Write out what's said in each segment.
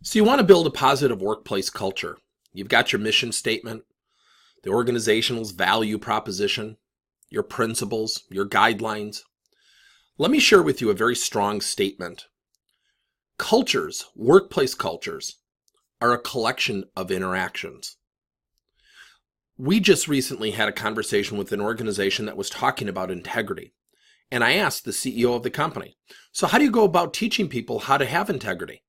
So you want to build a positive workplace culture. You've got your mission statement, the organization's value proposition, your principles, your guidelines. Let me share with you a very strong statement. Cultures, workplace cultures, are a collection of interactions. We just recently had a conversation with an organization that was talking about integrity. And I asked the CEO of the company, so how do you go about teaching people how to have integrity?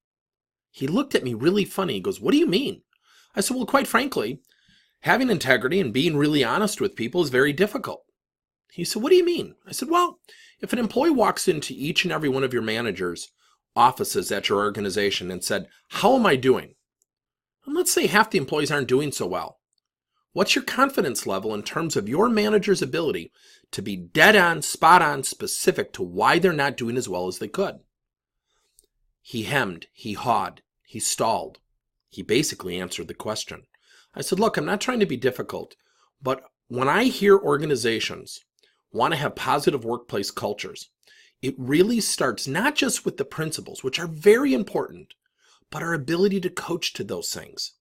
He looked at me really funny. He goes, what do you mean? I said, well, quite frankly, having integrity and being really honest with people is very difficult. He said, what do you mean? I said, well, if an employee walks into each and every one of your managers' offices at your organization and said, how am I doing? And let's say half the employees aren't doing so well. What's your confidence level in terms of your manager's ability to be dead on, spot on, specific to why they're not doing as well as they could? He hemmed, he hawed, he stalled. He basically answered the question. I said, look, I'm not trying to be difficult, but when I hear organizations want to have positive workplace cultures, it really starts not just with the principles, which are very important, but our ability to coach to those things.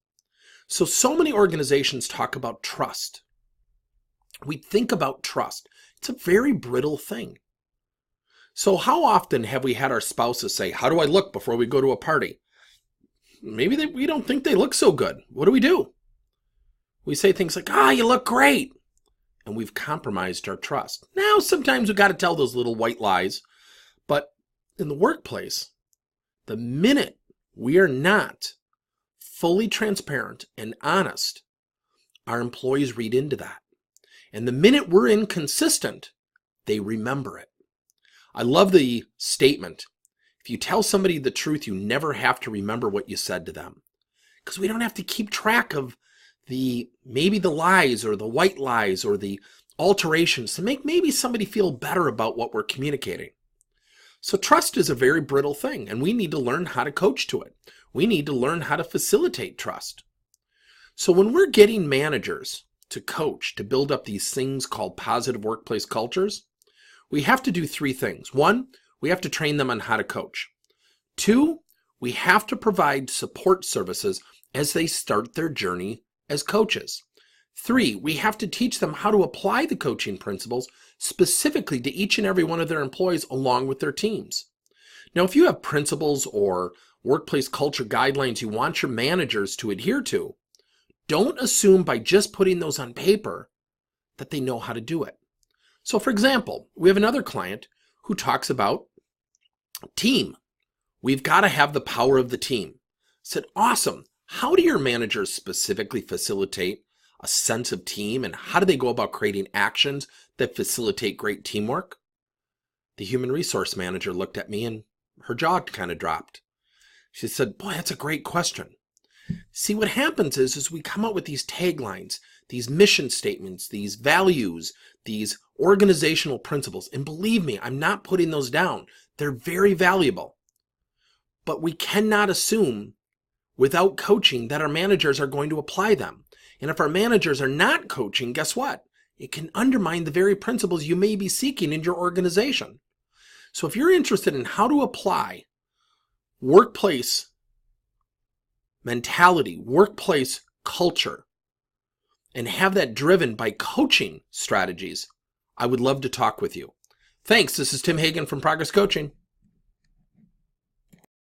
So many organizations talk about trust. We think about trust. It's a very brittle thing. So how often have we had our spouses say, how do I look before we go to a party? Maybe we don't think they look so good. What do? We say things like, you look great. And we've compromised our trust. Now, sometimes we've got to tell those little white lies. But in the workplace, the minute we are not fully transparent and honest, our employees read into that. And the minute we're inconsistent, they remember it. I love the statement, if you tell somebody the truth, you never have to remember what you said to them. Because we don't have to keep track of maybe the lies or the white lies or the alterations to make maybe somebody feel better about what we're communicating. So trust is a very brittle thing, and we need to learn how to coach to it. We need to learn how to facilitate trust. So when we're getting managers to coach, to build up these things called positive workplace cultures, we have to do three things. One, we have to train them on how to coach. Two, we have to provide support services as they start their journey as coaches. Three, we have to teach them how to apply the coaching principles specifically to each and every one of their employees along with their teams. Now, if you have principles or workplace culture guidelines you want your managers to adhere to, don't assume by just putting those on paper that they know how to do it. So for example, we have another client who talks about team. We've got to have the power of the team. I said, awesome. How do your managers specifically facilitate a sense of team, and how do they go about creating actions that facilitate great teamwork? The human resource manager looked at me and her jaw kind of dropped. She said, boy, that's a great question. See, what happens is we come up with these taglines, these mission statements, these values, these organizational principles. And believe me, I'm not putting those down. They're very valuable. But we cannot assume without coaching that our managers are going to apply them. And if our managers are not coaching, guess what? It can undermine the very principles you may be seeking in your organization. So if you're interested in how to apply workplace mentality, workplace culture, and have that driven by coaching strategies, I would love to talk with you. Thanks. This is Tim Hagen from Progress Coaching.